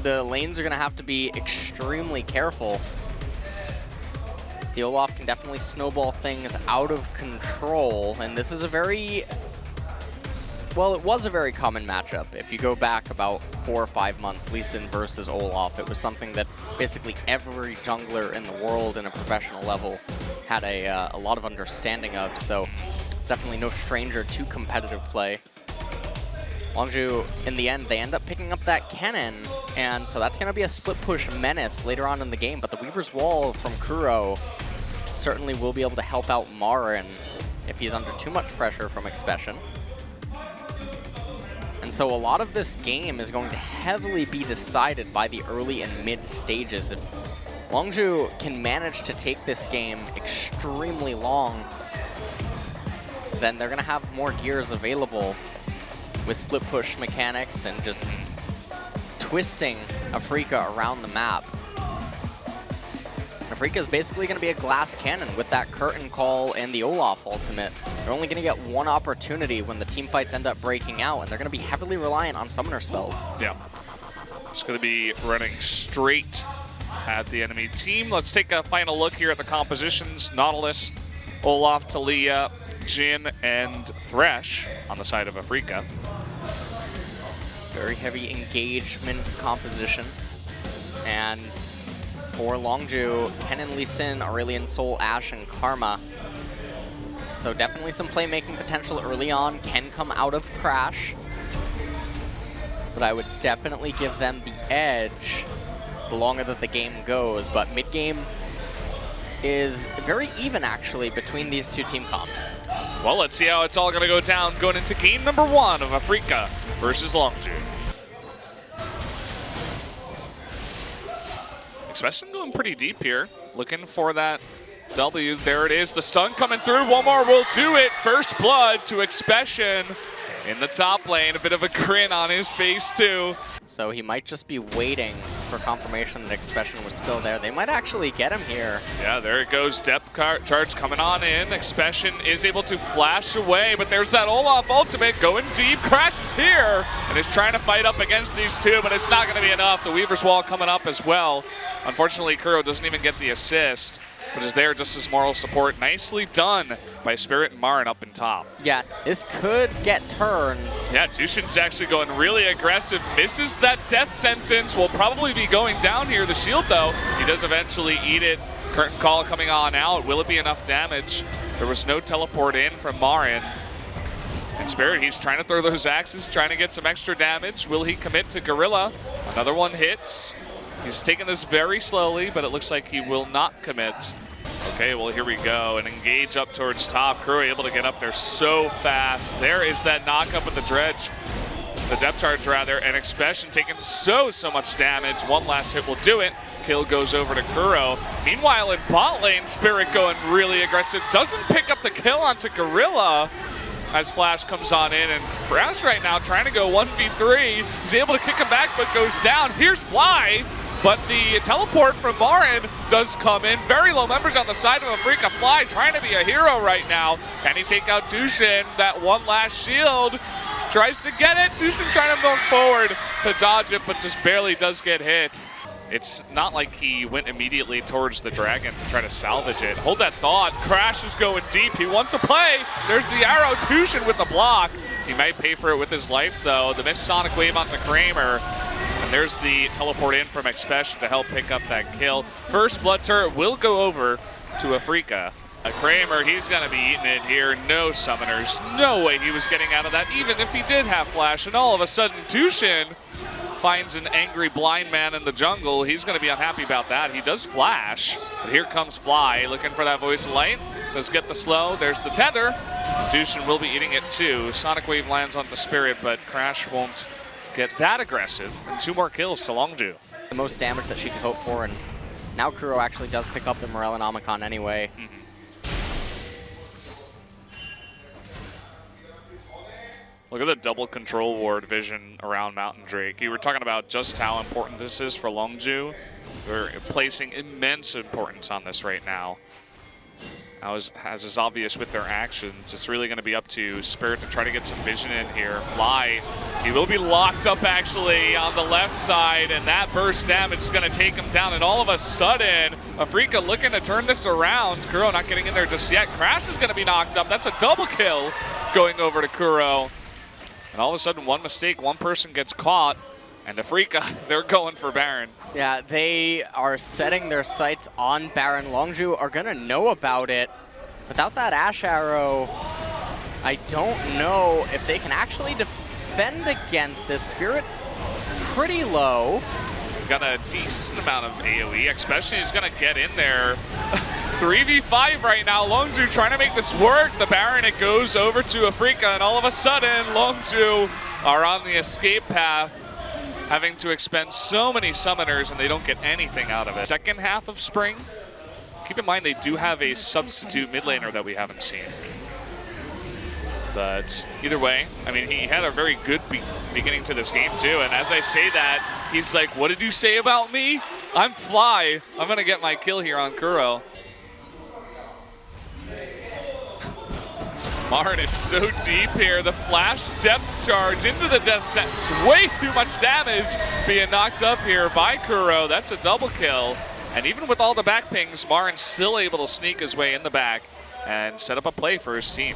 the lanes are going to have to be extremely careful. The Olaf can definitely snowball things out of control, and this is a very, well, it was a very common matchup. If you go back about 4 or 5 months, Lee Sin versus Olaf, it was something that basically every jungler in the world in a professional level had a lot of understanding of, so it's definitely no stranger to competitive play. Longzhu, in the end, they end up picking up that cannon, and so that's going to be a split push menace later on in the game, but the Weaver's Wall from Kuro certainly will be able to help out Marin if he's under too much pressure from Expression. And so a lot of this game is going to heavily be decided by the early and mid stages. If Longzhu can manage to take this game extremely long, then they're going to have more gears available with split push mechanics and just twisting afreeca around the map. afreeca is basically going to be a glass cannon with that curtain call and the Olaf ultimate. They're only going to get one opportunity when the team fights end up breaking out, and they're going to be heavily reliant on summoner spells. Yeah. Just going to be running straight at the enemy team. Let's take a final look here at the compositions. Nautilus, Olaf, Talia, Jin, and Thresh on the side of afreeca. Very heavy engagement composition. And for Longzhu, Ken and Lee Sin, Aurelion Sol, Ashe, and Karma. So definitely some playmaking potential early on. Can come out of Crash. But I would definitely give them the edge the longer that the game goes. But mid-game is very even, actually, between these two team comps. Well, let's see how it's all going to go down going into game number 1 of afreeca versus Longzhu. Expression going pretty deep here, looking for that W. There it is, the stun coming through. One more will do it. First blood to Expression in the top lane. A bit of a grin on his face, too. So he might just be waiting for confirmation that Expression was still there. They might actually get him here. Yeah, there it goes. Depth charge coming on in. Expression is able to flash away, but there's that Olaf ultimate going deep. Crash is here and is trying to fight up against these two, but it's not going to be enough. The Weaver's Wall coming up as well. Unfortunately, Kuro doesn't even get the assist, but is there just as moral support. Nicely done by Spirit and Marin up in top. Yeah, this could get turned. Yeah, Dushin's actually going really aggressive. Misses that death sentence. Will probably be going down here. The shield, though, he does eventually eat it. Curtain call coming on out. Will it be enough damage? There was no teleport in from Marin. And Spirit, he's trying to throw those axes, trying to get some extra damage. Will he commit to Gorilla? Another one hits. He's taking this very slowly, but it looks like he will not commit. Okay, well, here we go. And engage up towards top. Kuro able to get up there so fast. There is that knockup with the dredge. The depth charge, rather. And Expression taking so much damage. One last hit will do it. Kill goes over to Kuro. Meanwhile, in bot lane, Spirit going really aggressive. Doesn't pick up the kill onto Gorilla as Flash comes on in. And Flash right now trying to go 1v3. He's able to kick him back, but goes down. Here's Fly. But the teleport from Marin does come in. Very low members on the side of afreeca. Fly trying to be a hero right now. Can he take out Dushin? That one last shield. Tries to get it. Dushin trying to move forward to dodge it, but just barely does get hit. It's not like he went immediately towards the dragon to try to salvage it. Hold that thought. Crash is going deep. He wants to play. There's the arrow. Dushin with the block. He might pay for it with his life, though. The missed Sonic Wave onto Kramer. And there's the teleport in from Expression to help pick up that kill. First blood turret will go over to afreeca. Kramer, he's going to be eating it here. No summoners. No way he was getting out of that, even if he did have flash. And all of a sudden, Dushin finds an angry blind man in the jungle. He's going to be unhappy about that. He does flash, but here comes Fly looking for that voice of light. Does get the slow. There's the tether. Dushin will be eating it too. Sonic Wave lands onto Spirit, but Crash won't get that aggressive. And 2 more kills to Longzhu. The most damage that she could hope for, and now Kuro actually does pick up the Morellonomicon anyway. Look at the double control ward vision around Mountain Drake. You were talking about just how important this is for Longzhu. They're placing immense importance on this right now. as is obvious with their actions. It's really going to be up to Spirit to try to get some vision in here. Fly, he will be locked up actually on the left side, and that burst damage is going to take him down. And all of a sudden, afreeca looking to turn this around. Kuro not getting in there just yet. Crash is going to be knocked up. That's a double kill going over to Kuro. And all of a sudden, one mistake, one person gets caught, and afreeca, they're going for Baron. Yeah, they are setting their sights on Baron. Longzhu are gonna know about it. Without that Ash Arrow, I don't know if they can actually defend against this. Spirit's pretty low. Got a decent amount of AoE, especially he's gonna get in there. 3v5 right now. Longzhu trying to make this work. The Baron, it goes over to afreeca, and all of a sudden, Longzhu are on the escape path, having to expend so many summoners, and they don't get anything out of it. Second half of Spring, keep in mind they do have a substitute mid laner that we haven't seen. But either way, I mean, he had a very good beginning to this game too, and as I say that, he's like, what did you say about me? I'm Fly. I'm gonna get my kill here on Kuro. Marin is so deep here. The flash depth charge into the death sentence. Way too much damage being knocked up here by Kuro. That's a double kill. And even with all the back pings, Marin's still able to sneak his way in the back and set up a play for his team.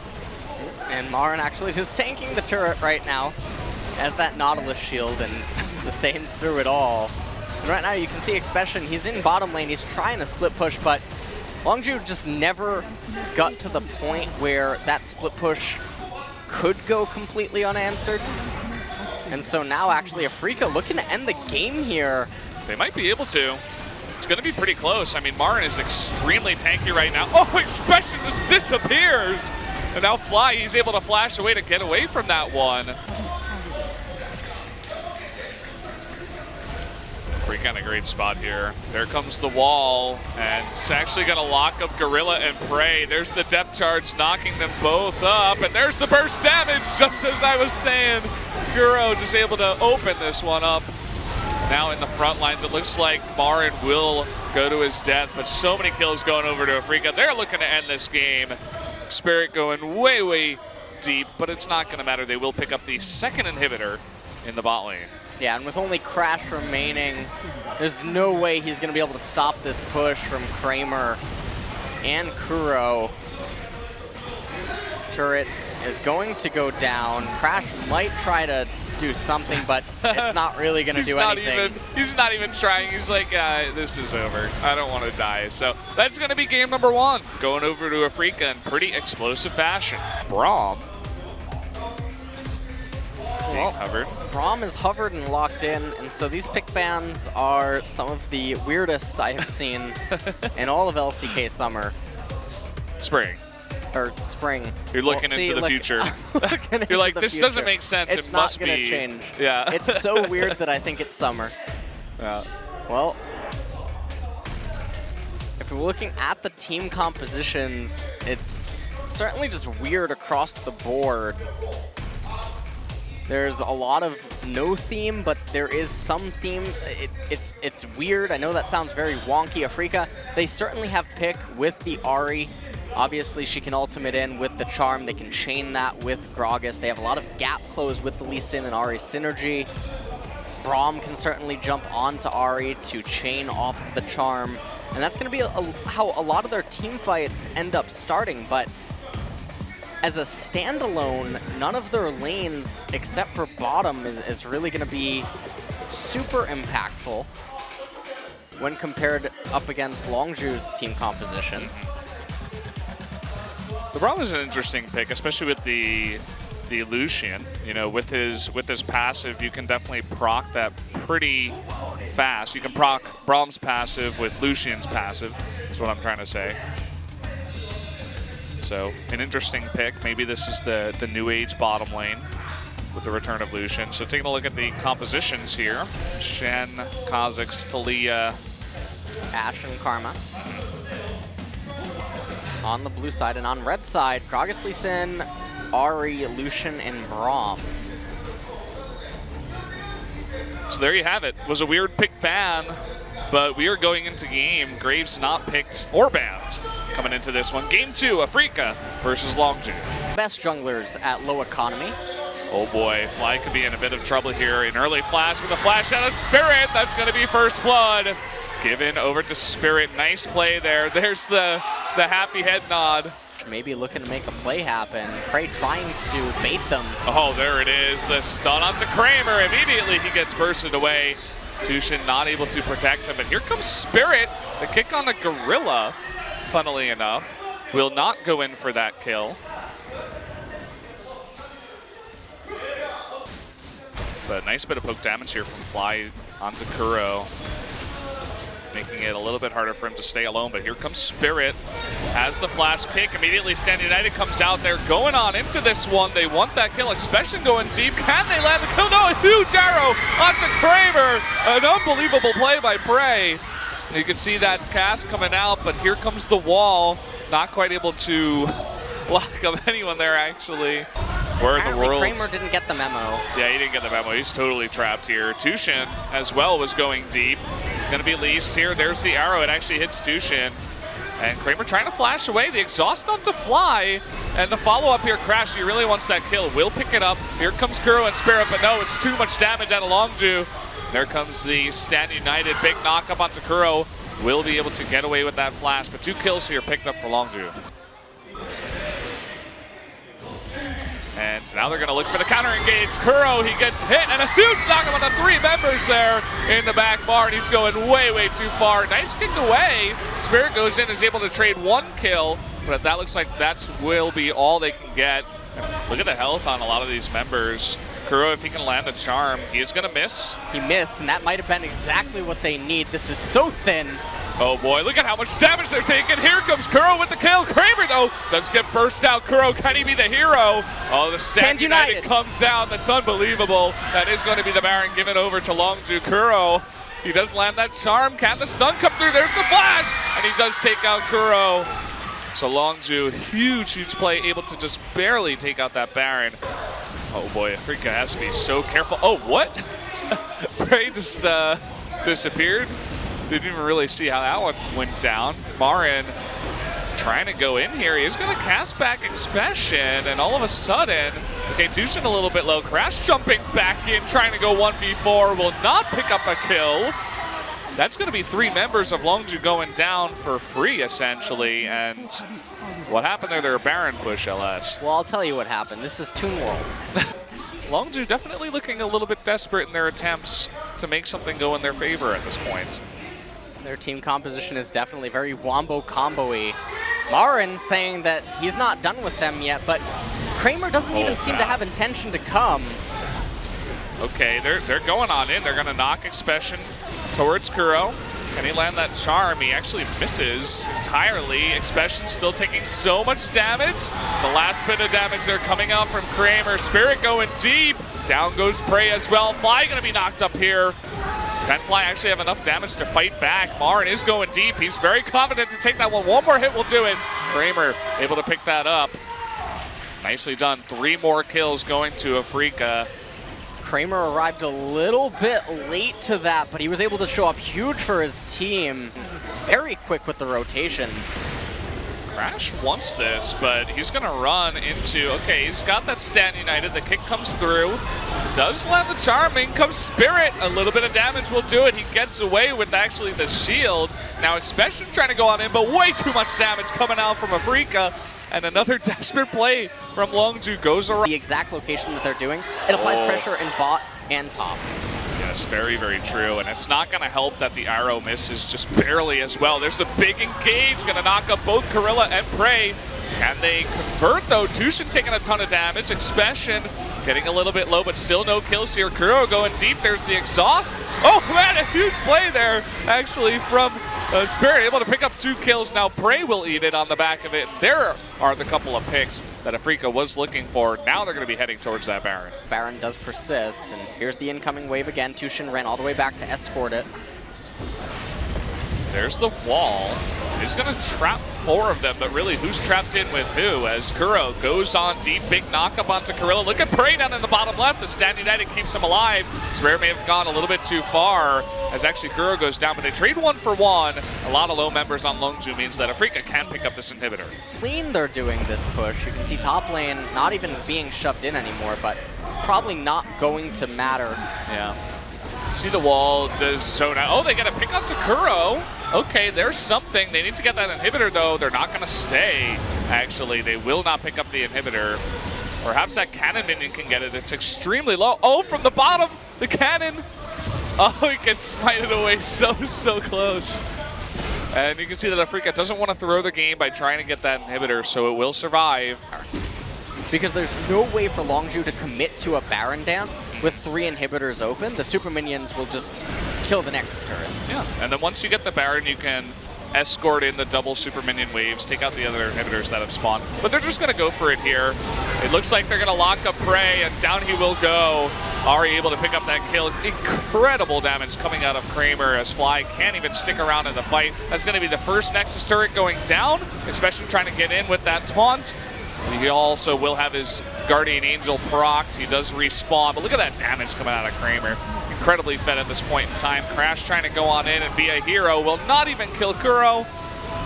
And Marin actually just tanking the turret right now as that Nautilus shield and sustains through it all. And right now you can see Expression, he's in bottom lane, he's trying to split push, but Longzhu just never got to the point where that split push could go completely unanswered. And so now actually afreeca looking to end the game here. They might be able to. It's going to be pretty close. I mean, Marin is extremely tanky right now. Oh, Expression just disappears! And now Fly, he's able to flash away to get away from that one. Freecs in a great spot here. There comes the wall, and it's actually going to lock up Gorilla and Prey. There's the depth charge knocking them both up, and there's the burst damage, just as I was saying. Kuro just able to open this one up. Now in the front lines, it looks like Marin will go to his death, but so many kills going over to afreeca. They're looking to end this game. Spirit going way, way deep, but it's not going to matter. They will pick up the second inhibitor in the bot lane. Yeah, and with only Crash remaining, there's no way he's going to be able to stop this push from Kramer and Kuro. Turret is going to go down. Crash might try to do something, but it's not really going to do anything. He's not even trying. He's like, this is over. I don't want to die. So that's going to be game number one. Going over to afreeca in pretty explosive fashion. Braum. Covered. Braum is hovered and locked in, and so these pick bans are some of the weirdest I have seen in all of LCK summer. Spring. Or spring. You're looking into the future. You're like, this doesn't make sense. It's it must be. It's not going to change. Yeah. It's so weird that I think it's summer. Yeah. Well, if we're looking at the team compositions, it's certainly just weird across the board. There's a lot of no theme, but there is some theme. It's weird. I know that sounds very wonky. afreeca, they certainly have pick with the Ahri. Obviously, she can ultimate in with the Charm. They can chain that with Gragas. They have a lot of gap close with the Lee Sin and Ahri synergy. Braum can certainly jump onto Ahri to chain off the Charm. And that's going to be how a lot of their team fights end up starting, but as a standalone, none of their lanes, except for bottom, is really going to be super impactful when compared up against Longzhu's team composition. The Braum is an interesting pick, especially with the Lucian. You know, with his passive, you can definitely proc that pretty fast. You can proc Braum's passive with Lucian's passive, is what I'm trying to say. So, an interesting pick. Maybe this is the new age bottom lane with the return of Lucian. So, taking a look at the compositions here. Shen, Kha'Zix, Taliyah, Ashe and Karma. On the blue side, and on red side, Gragas, Lee Sin, Ahri, Lucian, and Braum. So there you have it. Was a weird pick ban but we are going into game. Graves not picked or banned coming into this one. Game 2, AFreeca versus Longzhu. Best junglers at low economy. Oh boy, Fly could be in a bit of trouble here. An early flash with a flash out of Spirit. That's going to be first blood. Given over to Spirit. Nice play there. There's the happy head nod. Maybe looking to make a play happen. Prey trying to bait them. Oh, there it is. The stun onto Kramer. Immediately he gets bursted away. Tushin not able to protect him. But here comes Spirit. The kick on the Gorilla, funnily enough, will not go in for that kill. But nice bit of poke damage here from Fly onto Kuro, making it a little bit harder for him to stay alone. But here comes Spirit, has the flash kick. Immediately Stand United comes out there, going on into this one. They want that kill. Expression going deep. Can they land the kill? No, a huge arrow onto Kramer. An unbelievable play by Prey. You can see that cast coming out, but here comes the wall. Not quite able to block up anyone there, actually. Where in the world? Kramer didn't get the memo. Yeah, he didn't get the memo. He's totally trapped here. Tushin as well was going deep. He's going to be leased here. There's the arrow. It actually hits Tushin. And Kramer trying to flash away. The exhaust onto Fly. And the follow-up here, Crash, he really wants that kill. Will pick it up. Here comes Kuro and Spirit, but no, it's too much damage out of Longzhu. There comes the Stand United. Big knock-up onto Kuro. Will be able to get away with that flash, but 2 kills here picked up for Longzhu. And now they're going to look for the counter engage. Kuro, he gets hit, and a huge knockup on the 3 members there in the back bar, and he's going way, way too far. Nice kick away. Spirit goes in, is able to trade 1 kill, but that looks like that will be all they can get. Look at the health on a lot of these members. Kuro, if he can land a charm, he is going to miss. He missed, and that might have been exactly what they need. This is so thin. Oh boy, look at how much damage they're taking. Here comes Kuro with the kill. Kramer, though, does get burst out. Kuro, can he be the hero? Oh, the Stand United comes down. That's unbelievable. That is going to be the Baron given over to Longzhu. Kuro, he does land that charm. Can the stun come through? There's the flash, and he does take out Kuro. So Longzhu, huge, huge play, able to just barely take out that Baron. Oh boy, AFreeca has to be so careful. Oh, what? Prey just disappeared. Didn't even really see how that one went down. Marin trying to go in here. He's going to cast back Expression, and all of a sudden, okay, Tushin a little bit low. Crash jumping back in, trying to go 1v4, will not pick up a kill. That's going to be 3 members of Longzhu going down for free, essentially. And what happened there? They're a Baron push, LS. Well, I'll tell you what happened. This is Toon World. Longzhu definitely looking a little bit desperate in their attempts to make something go in their favor at this point. Their team composition is definitely very wombo combo-y. Marin saying that he's not done with them yet, but Kramer doesn't even seem to have intention to come. Okay, they're going on in. They're going to knock Expression towards Kuro. Can he land that charm? He actually misses entirely. Expression still taking so much damage. The last bit of damage there coming out from Kramer. Spirit going deep. Down goes Prey as well. Fly going to be knocked up here. Can Fly actually have enough damage to fight back? Marin is going deep. He's very confident to take that one. One more hit will do it. Kramer able to pick that up. Nicely done. 3 more kills going to AFreeca. Kramer arrived a little bit late to that, but he was able to show up huge for his team. Very quick with the rotations. Crash wants this, but he's going to run into, okay, he's got that Stand United. The kick comes through. Does land the charm. In comes Spirit. A little bit of damage will do it. He gets away with actually the shield. Now Expression trying to go on in, but way too much damage coming out from AFreeca. And another desperate play from Longzhu goes around. The exact location that they're doing, it applies pressure in bot and top. Yes, very, very true. And it's not going to help that the arrow misses just barely as well. There's a big engage, going to knock up both Gorilla and Prey. Can they convert, though? Tushin taking a ton of damage. Expression getting a little bit low, but still no kills here. Kuro going deep. There's the exhaust. Oh, man, a huge play there, actually, from Spirit, able to pick up 2 kills. Now Prey will eat it on the back of it. There are the couple of picks that AFreeca was looking for. Now they're going to be heading towards that Baron. Baron does persist, and here's the incoming wave again. Tushin ran all the way back to escort it. There's the wall. is going to trap 4 of them, but really, who's trapped in with who? As Kuro goes on deep, big knockup onto Gorilla. Look at Prey down in the bottom left. The Stand United keeps him alive. Swear may have gone a little bit too far, as actually Kuro goes down, but they trade 1 for 1. A lot of low members on Longzhu means that afreeca can pick up this inhibitor. Clean they're doing this push. You can see top lane not even being shoved in anymore, but probably not going to matter. Yeah. See the wall does zone out. Oh, they get a pick onto Kuro. Okay, there's something. They need to get that inhibitor, though. They're not going to stay, actually. They will not pick up the inhibitor. Perhaps that cannon minion can get it. It's extremely low. Oh, from the bottom, the cannon. Oh, he can smite it away so close. And you can see that afreeca doesn't want to throw the game by trying to get that inhibitor, so it will survive. Because there's no way for Longzhu to commit to a Baron dance with 3 inhibitors open. The super minions will just kill the Nexus turrets. Yeah, and then once you get the Baron, you can escort in the double super minion waves, take out the other inhibitors that have spawned. But they're just going to go for it here. It looks like they're going to lock up Prey, and down he will go. Ari able to pick up that kill. Incredible damage coming out of Kramer, as Fly can't even stick around in the fight. That's going to be the first Nexus turret going down, especially trying to get in with that taunt. He also will have his Guardian Angel procced. He does respawn, but look at that damage coming out of Kramer. Incredibly fed at this point in time. Crash trying to go on in and be a hero. Will not even kill Kuro.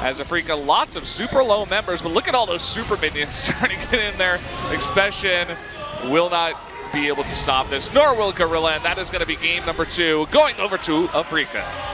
As afreeca, lots of super low members, but look at all those super minions trying to get in there. Expression will not be able to stop this, nor will Gorilla, and that is going to be game number 2, going over to afreeca.